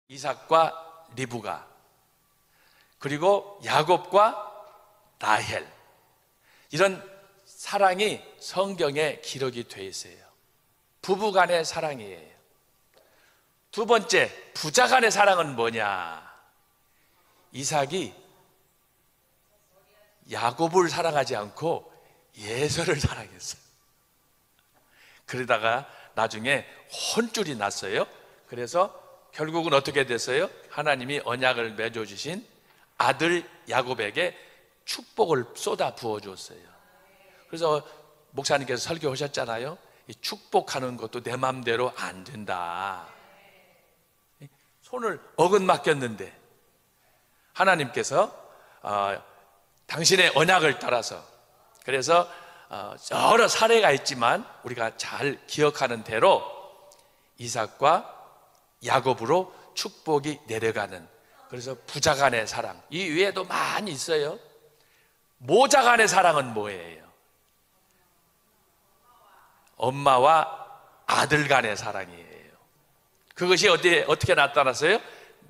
이삭과 리브가, 그리고 야곱과 라헬, 이런 사랑이 성경에 기록이 되어 있어요. 부부간의 사랑이에요. 두 번째, 부자간의 사랑은 뭐냐? 이삭이 야곱을 사랑하지 않고 예서를 사랑했어요. 그러다가 나중에 혼쭐이 났어요. 그래서 결국은 어떻게 됐어요? 하나님이 언약을 맺어주신 아들 야곱에게 축복을 쏟아 부어줬어요. 그래서 목사님께서 설교하셨잖아요. 이 축복하는 것도 내 마음대로 안 된다. 손을 어긋 맡겼는데 하나님께서 당신의 언약을 따라서, 그래서 여러 사례가 있지만 우리가 잘 기억하는 대로 이삭과 야곱으로 축복이 내려가는, 그래서 부자간의 사랑, 이 위에도 많이 있어요. 모자간의 사랑은 뭐예요? 엄마와 아들 간의 사랑이에요. 그것이 어떻게 나타났어요?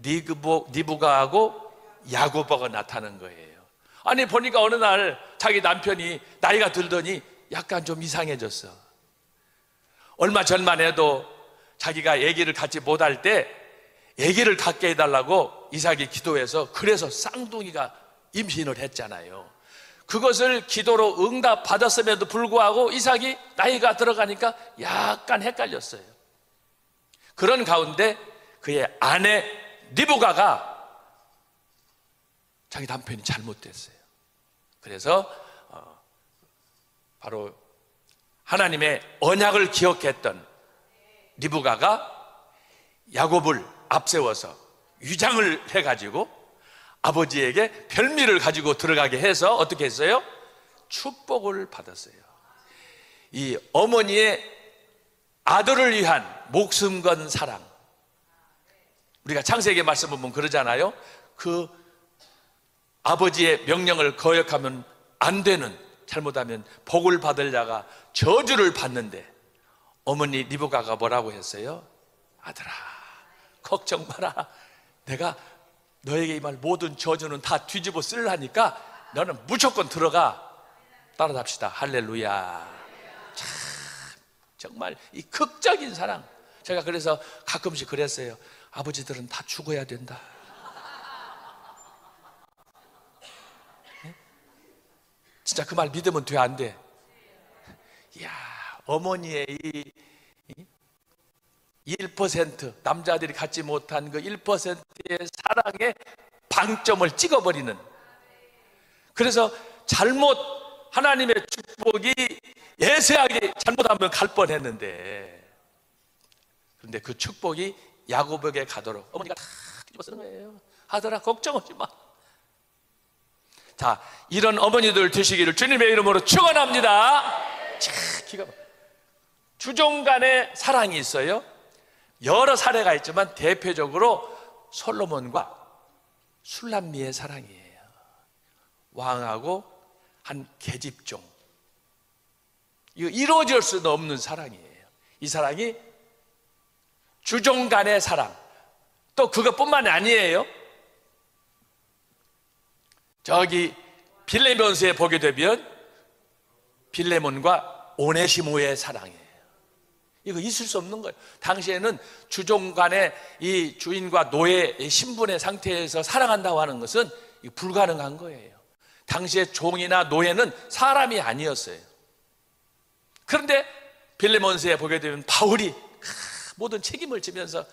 리브가하고 야곱하고 나타난 거예요. 아니 보니까 어느 날 자기 남편이 나이가 들더니 약간 좀 이상해졌어. 얼마 전만 해도 자기가 아기를 갖지 못할 때 아기를 갖게 해달라고 이삭이 기도해서, 그래서 쌍둥이가 임신을 했잖아요. 그것을 기도로 응답받았음에도 불구하고 이삭이 나이가 들어가니까 약간 헷갈렸어요. 그런 가운데 그의 아내 리브가가 자기 남편이 잘못됐어요. 그래서 바로 하나님의 언약을 기억했던 리브가가 야곱을 앞세워서 위장을 해가지고 아버지에게 별미를 가지고 들어가게 해서 어떻게 했어요? 축복을 받았어요. 이 어머니의 아들을 위한 목숨 건 사랑, 우리가 창세기 말씀 보면 그러잖아요. 그 아버지의 명령을 거역하면 안 되는, 잘못하면 복을 받을 자가 저주를 받는데, 어머니 리브가가 뭐라고 했어요? 아들아, 걱정 마라. 내가 너에게 이 말 모든 저주는 다 뒤집어 쓰려니까 너는 무조건 들어가. 따라잡시다. 할렐루야. 참, 정말 이 극적인 사랑. 제가 그래서 가끔씩 그랬어요. 아버지들은 다 죽어야 된다. 네? 진짜 그 말 믿으면 돼, 안 돼? 이야, 어머니의 이 1%, 남자들이 갖지 못한 그 1%의 사랑의 방점을 찍어버리는, 그래서 하나님의 축복이 예세하게 잘못하면 갈 뻔했는데, 그런데 그 축복이 야곱에게 가도록 어머니가 다 뒤집어 쓰는 거예요. 아들아, 걱정하지 마. 자, 이런 어머니들 되시기를 주님의 이름으로 축원합니다. 기가 막혀. 주종 간의 사랑이 있어요. 여러 사례가 있지만 대표적으로 솔로몬과 술람미의 사랑이에요. 왕하고 한 계집종, 이거 이루어질 수는 없는 사랑이에요. 이 사랑이 주종 간의 사랑. 또 그것뿐만 아니에요. 저기 빌레몬서에 보게 되면 빌레몬과 오네시모의 사랑이에요. 이거 있을 수 없는 거예요. 당시에는 주종 간의 이 주인과 노예의 신분의 상태에서 사랑한다고 하는 것은 불가능한 거예요. 당시에 종이나 노예는 사람이 아니었어요. 그런데 빌레몬서에 보게 되면 바울이 모든 책임을 지면서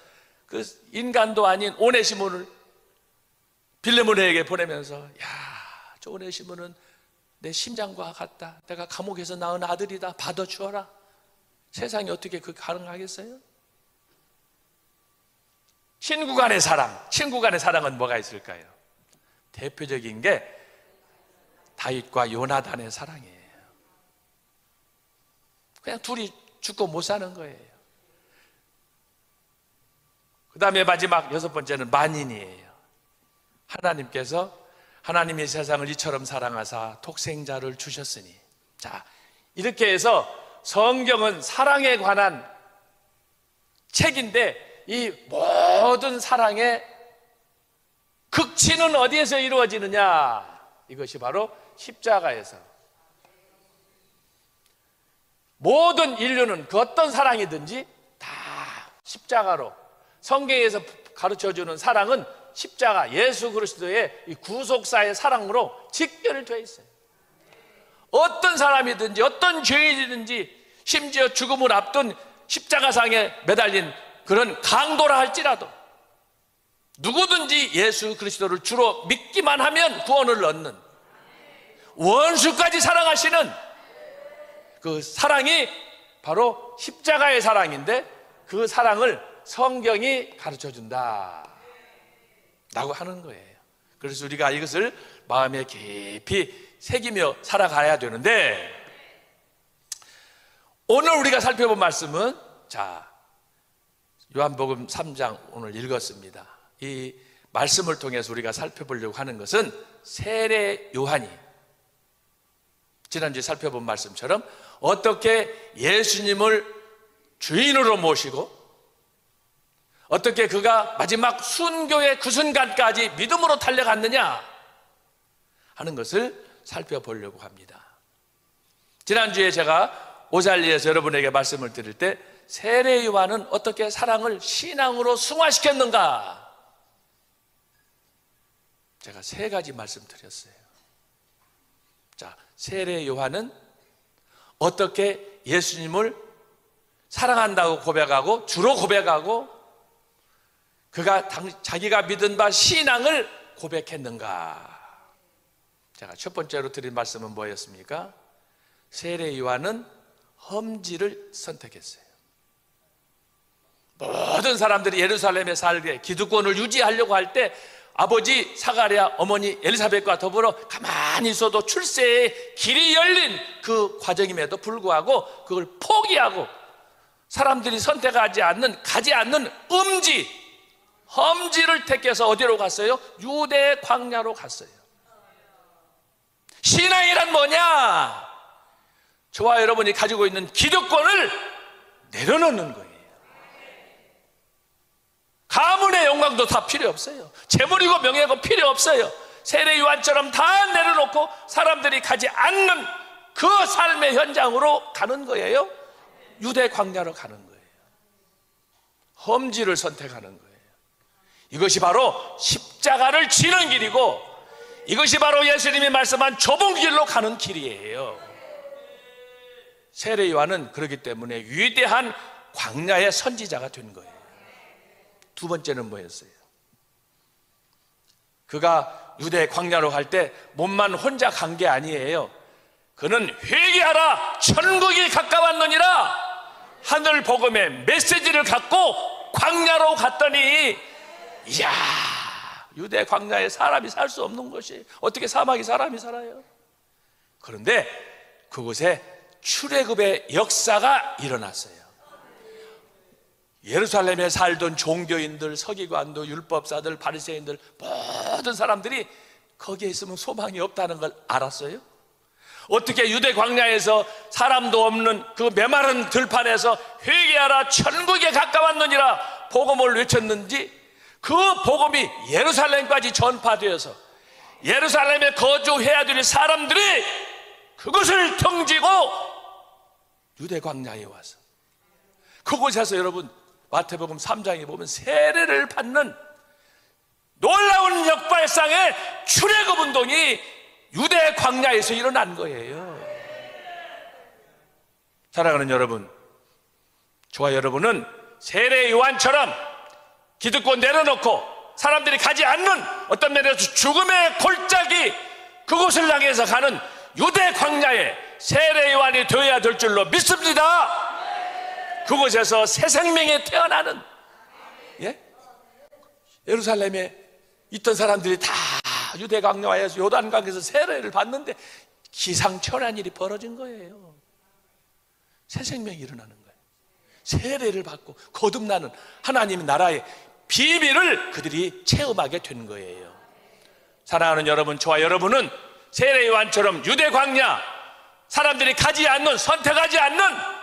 그 인간도 아닌 오네시모를 빌레몬에게 보내면서, 야, 저 오네시모는 내 심장과 같다. 내가 감옥에서 낳은 아들이다. 받아주어라. 세상이 어떻게 그 가능하겠어요? 친구 간의 사랑. 친구 간의 사랑은 뭐가 있을까요? 대표적인 게 다윗과 요나단의 사랑이에요. 그냥 둘이 죽고 못 사는 거예요. 그 다음에 마지막 6번째는 만인이에요. 하나님이 세상을 이처럼 사랑하사 독생자를 주셨으니. 자, 이렇게 해서 성경은 사랑에 관한 책인데 이 모든 사랑의 극치는 어디에서 이루어지느냐? 이것이 바로 십자가에서. 모든 인류는 그 어떤 사랑이든지 다 십자가로, 성경에서 가르쳐주는 사랑은 십자가, 예수 그리스도의 이 구속사의 사랑으로 직결되어 있어요. 어떤 사람이든지 어떤 죄인이든지, 심지어 죽음을 앞둔 십자가상에 매달린 그런 강도라 할지라도 누구든지 예수 그리스도를 주로 믿기만 하면 구원을 얻는, 원수까지 사랑하시는 그 사랑이 바로 십자가의 사랑인데, 그 사랑을 성경이 가르쳐준다 라고 하는 거예요. 그래서 우리가 이것을 마음에 깊이 새기며 살아가야 되는데, 오늘 우리가 살펴본 말씀은, 자, 요한복음 3장 오늘 읽었습니다. 이 말씀을 통해서 우리가 살펴보려고 하는 것은 세례 요한이 지난주에 살펴본 말씀처럼 어떻게 예수님을 주인으로 모시고 어떻게 그가 마지막 순교의 그 순간까지 믿음으로 달려갔느냐 하는 것을 살펴보려고 합니다. 지난주에 제가 오잘리에서 여러분에게 말씀을 드릴 때 세례 요한은 어떻게 사랑을 신앙으로 승화시켰는가, 제가 3가지 말씀드렸어요. 자, 세례 요한은 어떻게 예수님을 사랑한다고 고백하고, 주로 고백하고, 그가 자기가 믿은 바 신앙을 고백했는가. 제가 첫 번째로 드린 말씀은 뭐였습니까? 세례 요한은 험지를 선택했어요. 모든 사람들이 예루살렘에 살게 기득권을 유지하려고 할 때 아버지 사가랴, 어머니 엘리사벳과 더불어 가만히 있어도 출세의 길이 열린 그 과정임에도 불구하고 그걸 포기하고 사람들이 선택하지 않는, 가지 않는 험지를 택해서 어디로 갔어요? 유대 광야로 갔어요. 신앙이란 뭐냐? 저와 여러분이 가지고 있는 기득권을 내려놓는 거예요. 가문의 영광도 다 필요 없어요. 재물이고 명예고 필요 없어요. 세례 요한처럼 다 내려놓고 사람들이 가지 않는 그 삶의 현장으로 가는 거예요. 유대 광야로 가는 거예요. 험지를 선택하는 거예요. 이것이 바로 십자가를 지는 길이고, 이것이 바로 예수님이 말씀한 좁은 길로 가는 길이에요. 세례 요한은 그렇기 때문에 위대한 광야의 선지자가 된 거예요. 두 번째는 뭐였어요? 그가 유대 광야로 갈 때 몸만 혼자 간 게 아니에요. 그는 회개하라, 천국이 가까웠느니라 하늘 복음의 메시지를 갖고 광야로 갔더니, 이야, 유대 광야에 사람이 살 수 없는 곳이 어떻게 사막에 사람이 살아요? 그런데 그곳에 출애굽의 역사가 일어났어요. 예루살렘에 살던 종교인들, 서기관들, 율법사들, 바리새인들, 모든 사람들이 거기에 있으면 소망이 없다는 걸 알았어요. 어떻게 유대 광야에서 사람도 없는 그 메마른 들판에서 회개하라, 천국에 가까웠느니라 복음을 외쳤는지, 그 복음이 예루살렘까지 전파되어서 예루살렘에 거주해야 될 사람들이 그것을 등지고 유대 광야에 와서, 그곳에서 여러분 마태복음 3장에 보면 세례를 받는 놀라운 역발상의 출애굽 운동이 유대 광야에서 일어난 거예요. 사랑하는 여러분, 저와 여러분은 세례 요한처럼 기득권 내려놓고 사람들이 가지 않는 어떤 면에서 죽음의 골짜기, 그곳을 향해서 가는 유대 광야에 세례 요한이 되어야 될 줄로 믿습니다. 그곳에서 새 생명에 태어나는, 예? 예루살렘에 있던 사람들이 다 유대 광야에서 요단강에서 세례를 받는데 기상천외한 일이 벌어진 거예요. 새 생명이 일어나는 거예요. 세례를 받고 거듭나는 하나님 나라의 비밀을 그들이 체험하게 된 거예요. 사랑하는 여러분, 저와 여러분은 세례 요한처럼 유대 광야, 사람들이 가지 않는, 선택하지 않는,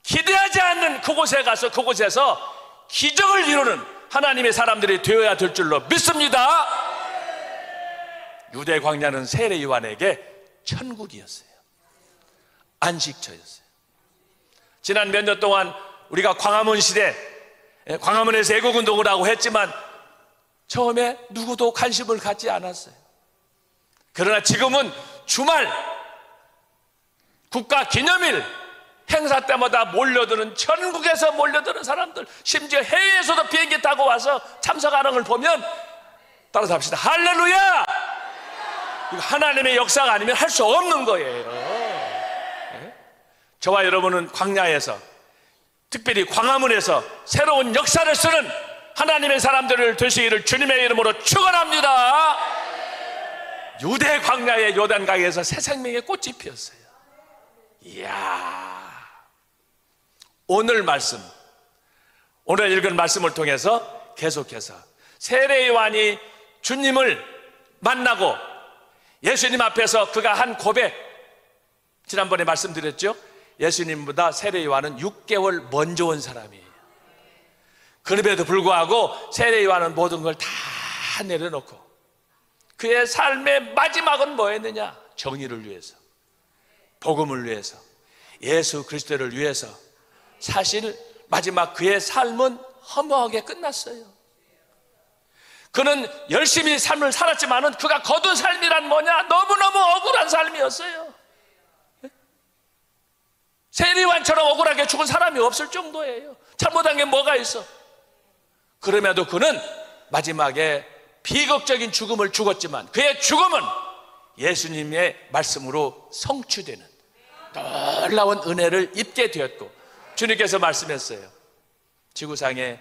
기대하지 않는 그곳에 가서 그곳에서 기적을 이루는 하나님의 사람들이 되어야 될 줄로 믿습니다. 유대 광야는 세례 요한에게 천국이었어요. 안식처였어요. 지난 몇 년 동안 우리가 광화문 시대, 광화문에서 애국운동을 하고 했지만 처음에 누구도 관심을 갖지 않았어요. 그러나 지금은 주말, 국가 기념일 행사 때마다 몰려드는, 전국에서 몰려드는 사람들, 심지어 해외에서도 비행기 타고 와서 참석하는 걸 보면 따라서 합시다. 할렐루야! 이거 하나님의 역사가 아니면 할 수 없는 거예요. 네? 저와 여러분은 광야에서, 특별히 광화문에서 새로운 역사를 쓰는 하나님의 사람들을 되시기를 주님의 이름으로 축원합니다. 유대 광야의 요단강에서 새 생명의 꽃이 피었어요. 이야, 오늘 말씀, 오늘 읽은 말씀을 통해서 계속해서 세례 요한이 주님을 만나고 예수님 앞에서 그가 한 고백, 지난번에 말씀드렸죠. 예수님보다 세례 요한은 6개월 먼저 온 사람이에요. 그럼에도 불구하고 세례 요한은 모든 걸 다 내려놓고 그의 삶의 마지막은 뭐였느냐? 정의를 위해서, 복음을 위해서, 예수 그리스도를 위해서. 사실 마지막 그의 삶은 허무하게 끝났어요. 그는 열심히 삶을 살았지만은 그가 거둔 삶이란 뭐냐? 너무너무 억울한 삶이었어요. 세례 요한처럼 억울하게 죽은 사람이 없을 정도예요. 잘못한 게 뭐가 있어? 그럼에도 그는 마지막에 비극적인 죽음을 죽었지만 그의 죽음은 예수님의 말씀으로 성취되는 놀라운 은혜를 입게 되었고, 주님께서 말씀했어요. 지구상에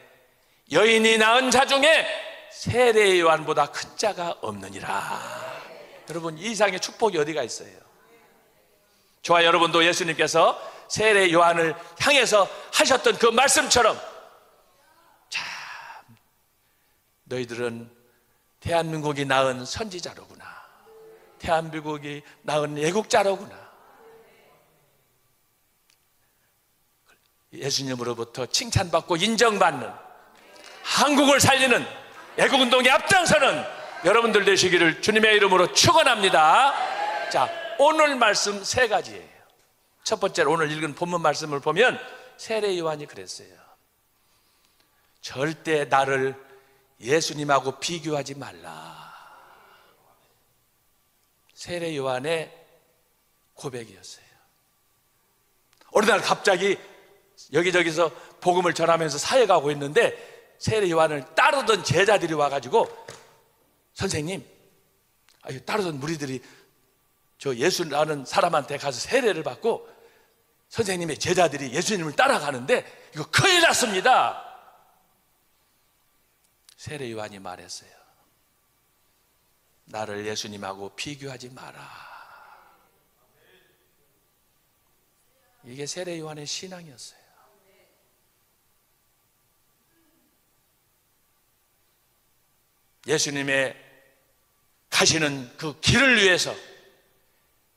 여인이 낳은 자 중에 세례 요한보다 큰 자가 없느니라. 여러분, 이 이상의 축복이 어디가 있어요? 저와 여러분도 예수님께서 세례 요한을 향해서 하셨던 그 말씀처럼, 참 너희들은 대한민국이 낳은 선지자로구나, 대한민국이 낳은 애국자로구나, 예수님으로부터 칭찬받고 인정받는, 한국을 살리는 애국운동에 앞장서는 여러분들 되시기를 주님의 이름으로 축원합니다. 자, 오늘 말씀 세 가지예요. 첫 번째로 오늘 읽은 본문 말씀을 보면 세례 요한이 그랬어요. 절대 나를 예수님하고 비교하지 말라. 세례 요한의 고백이었어요. 어느 날 갑자기 여기저기서 복음을 전하면서 사역하고 있는데 세례 요한을 따르던 제자들이 와가지고, 선생님, 따르던 무리들이 저 예수라는 사람한테 가서 세례를 받고 선생님의 제자들이 예수님을 따라가는데 이거 큰일 났습니다. 세례 요한이 말했어요. 나를 예수님하고 비교하지 마라. 이게 세례 요한의 신앙이었어요. 예수님의 가시는 그 길을 위해서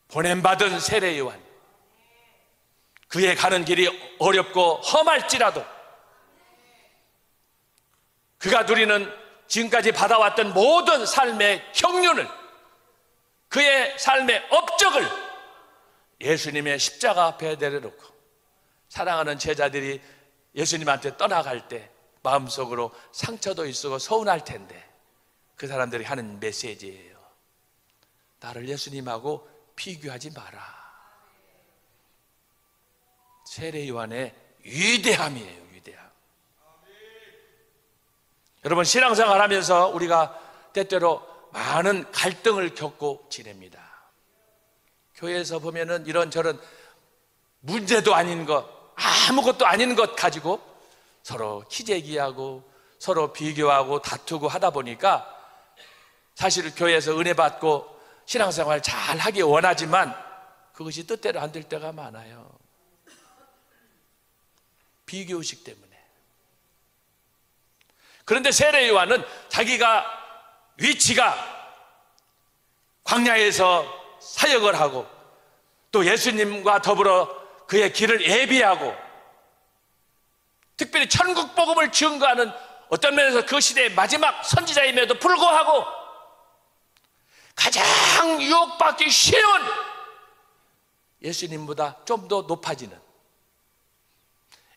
보냄받은 세례 요한, 그의 가는 길이 어렵고 험할지라도 그가 누리는 지금까지 받아왔던 모든 삶의 경륜을, 그의 삶의 업적을 예수님의 십자가 앞에 내려놓고 사랑하는 제자들이 예수님한테 떠나갈 때 마음속으로 상처도 있고 서운할 텐데 그 사람들이 하는 메시지예요. 나를 예수님하고 비교하지 마라. 세례 요한의 위대함이에요. 위대함. 여러분, 신앙생활 하면서 우리가 때때로 많은 갈등을 겪고 지냅니다. 교회에서 보면은 이런저런 문제도 아닌 것, 아무것도 아닌 것 가지고 서로 기재기하고 서로 비교하고 다투고 하다 보니까 사실 교회에서 은혜 받고 신앙생활 잘 하기 원하지만 그것이 뜻대로 안 될 때가 많아요. 비교의식 때문에. 그런데 세례 요한은 자기가 위치가 광야에서 사역을 하고 또 예수님과 더불어 그의 길을 예비하고 특별히 천국 복음을 증거하는 어떤 면에서 그 시대의 마지막 선지자임에도 불구하고 가장 유혹받기 쉬운 예수님보다 좀 더 높아지는,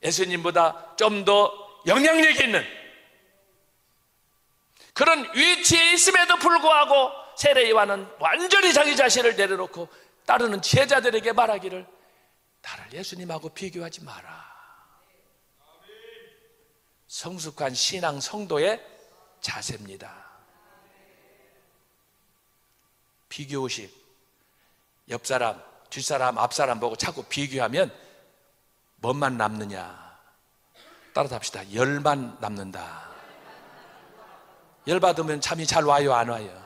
예수님보다 좀 더 영향력 있는 그런 위치에 있음에도 불구하고 세례 요한은 완전히 자기 자신을 내려놓고 따르는 제자들에게 말하기를, 나를 예수님하고 비교하지 마라. 성숙한 신앙 성도의 자세입니다. 비교의식, 옆사람, 뒷사람, 앞사람 보고 자꾸 비교하면 뭐만 남느냐? 따라서 합시다. 열만 남는다. 열 받으면 잠이 잘 와요, 안 와요?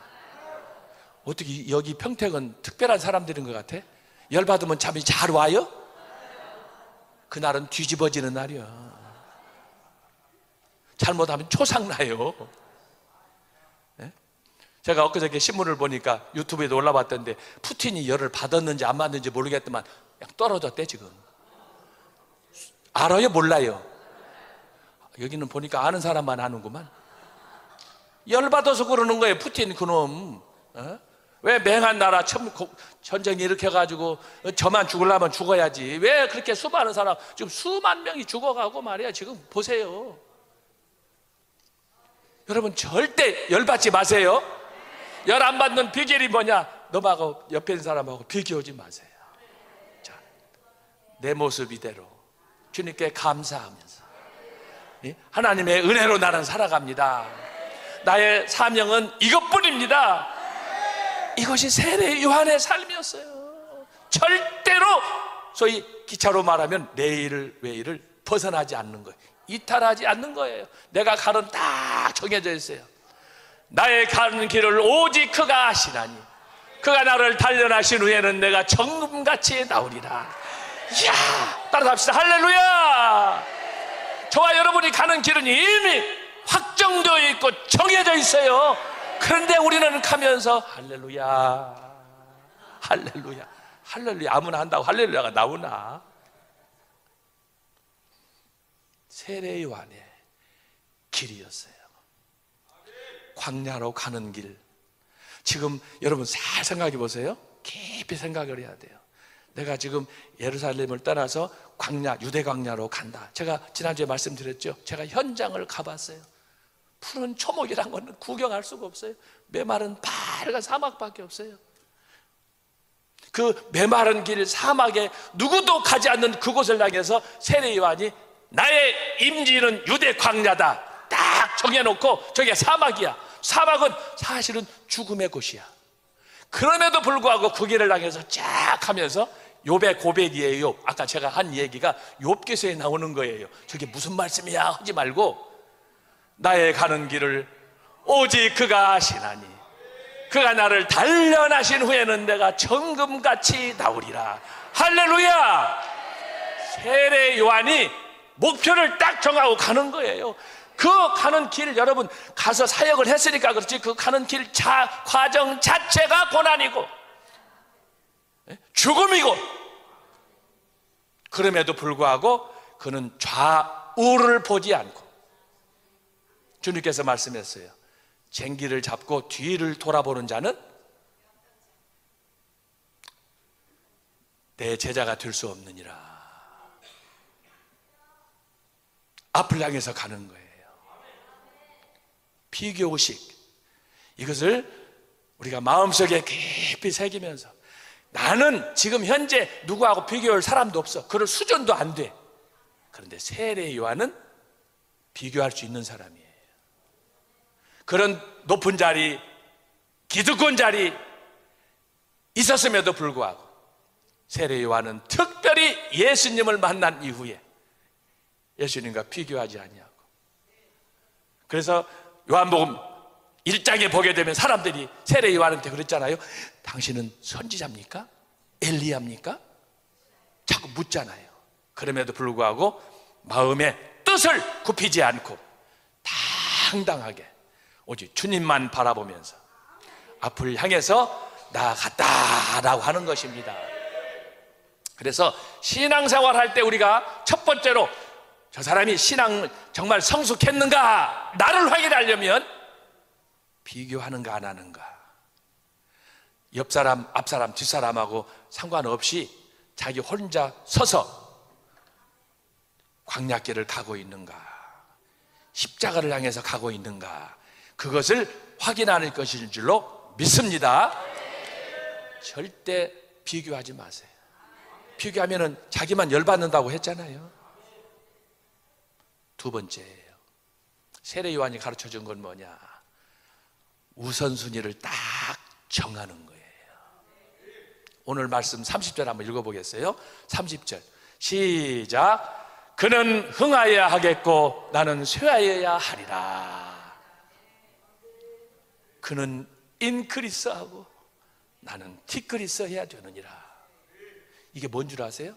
어떻게 여기 평택은 특별한 사람들인 것 같아? 열 받으면 잠이 잘 와요? 그날은 뒤집어지는 날이야. 잘못하면 초상나요. 네? 제가 엊그저께 신문을 보니까 유튜브에도 올라왔던데 푸틴이 열을 받았는지 안 받았는지 모르겠지만 그냥 떨어졌대 지금. 알아요? 몰라요? 여기는 보니까 아는 사람만 아는구만. 열 받아서 그러는 거예요. 푸틴 그놈. 왜 맹한 나라 전쟁 일으켜가지고 저만 죽으려면 죽어야지. 왜 그렇게 수많은 사람, 지금 수만 명이 죽어가고 말이야. 지금 보세요. 여러분 절대 열받지 마세요. 열 안 받는 비결이 뭐냐? 너하고 옆에 있는 사람하고 비교하지 마세요. 자, 내 모습 이대로 주님께 감사하면서 하나님의 은혜로 나는 살아갑니다. 나의 사명은 이것뿐입니다. 이것이 세례 요한의 삶이었어요. 절대로 소위 기차로 말하면 내일을 외일을 벗어나지 않는 거예요. 이탈하지 않는 거예요. 내가 가는 딱 정해져 있어요. 나의 가는 길을 오직 그가 아시나니 그가 나를 단련하신 후에는 내가 정금같이 나오리라. 이야, 따라서 합시다. 할렐루야. 저와 여러분이 가는 길은 이미 확정되어 있고 정해져 있어요. 그런데 우리는 가면서 할렐루야, 할렐루야, 할렐루야, 아무나 한다고 할렐루야가 나오나? 세례 요한의 길이었어요. 광야로 가는 길. 지금 여러분 잘 생각해 보세요. 깊이 생각을 해야 돼요. 내가 지금 예루살렘을 떠나서 광야, 유대 광야로 간다. 제가 지난주에 말씀드렸죠. 제가 현장을 가봤어요. 푸른 초목이란 건 구경할 수가 없어요. 메마른 빨간 사막밖에 없어요. 그 메마른 길 사막에 누구도 가지 않는 그곳을 향해서 세례 요한이 나의 임지는 유대 광야다 딱 정해놓고 저게 사막이야. 사막은 사실은 죽음의 곳이야. 그럼에도 불구하고 그 길을 향해서 쫙 하면서 욥의 고백이에요. 아까 제가 한 얘기가 욥기서에 나오는 거예요. 저게 무슨 말씀이야 하지 말고 나의 가는 길을 오직 그가 아시나니 그가 나를 단련하신 후에는 내가 정금같이 나오리라. 할렐루야. 세례 요한이 목표를 딱 정하고 가는 거예요. 그 가는 길, 여러분 가서 사역을 했으니까 그렇지 그 가는 길 과정 자체가 고난이고 죽음이고, 그럼에도 불구하고 그는 좌우를 보지 않고 주님께서 말씀했어요. 쟁기를 잡고 뒤를 돌아보는 자는 내 제자가 될 수 없느니라. 앞을 향해서 가는 거예요. 비교의식, 이것을 우리가 마음속에 깊이 새기면서 나는 지금 현재 누구하고 비교할 사람도 없어. 그럴 수준도 안 돼. 그런데 세례 요한은 비교할 수 있는 사람이에요. 그런 높은 자리, 기득권 자리 있었음에도 불구하고 세례 요한은 특별히 예수님을 만난 이후에 예수님과 비교하지 아니하고, 그래서 요한복음 1장에 보게 되면 사람들이 세례 요한한테 그랬잖아요. 당신은 선지자입니까? 엘리야입니까? 자꾸 묻잖아요. 그럼에도 불구하고 마음의 뜻을 굽히지 않고 당당하게 오직 주님만 바라보면서 앞을 향해서 나아갔다라고 하는 것입니다. 그래서 신앙생활 할 때 우리가 첫 번째로 저 사람이 신앙 정말 성숙했는가, 나를 확인하려면 비교하는가 안 하는가, 옆 사람, 앞 사람, 뒷 사람하고 상관없이 자기 혼자 서서 광야길을 가고 있는가, 십자가를 향해서 가고 있는가, 그것을 확인하는 것일 줄로 믿습니다. 절대 비교하지 마세요. 비교하면은 자기만 열받는다고 했잖아요. 두 번째예요. 세례 요한이 가르쳐 준 건 뭐냐? 우선순위를 딱 정하는 거예요. 오늘 말씀 30절 한번 읽어보겠어요. 30절 시작. 그는 흥하여야 하겠고 나는 쇠하여야 하리라. 그는 인크리스하고 나는 티크리스 해야 되느니라. 이게 뭔 줄 아세요?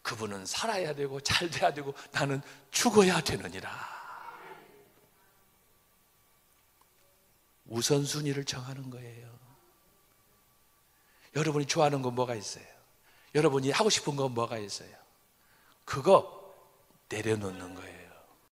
그분은 살아야 되고 잘 돼야 되고 나는 죽어야 되느니라. 우선순위를 정하는 거예요. 여러분이 좋아하는 건 뭐가 있어요? 여러분이 하고 싶은 건 뭐가 있어요? 그거 내려놓는 거예요.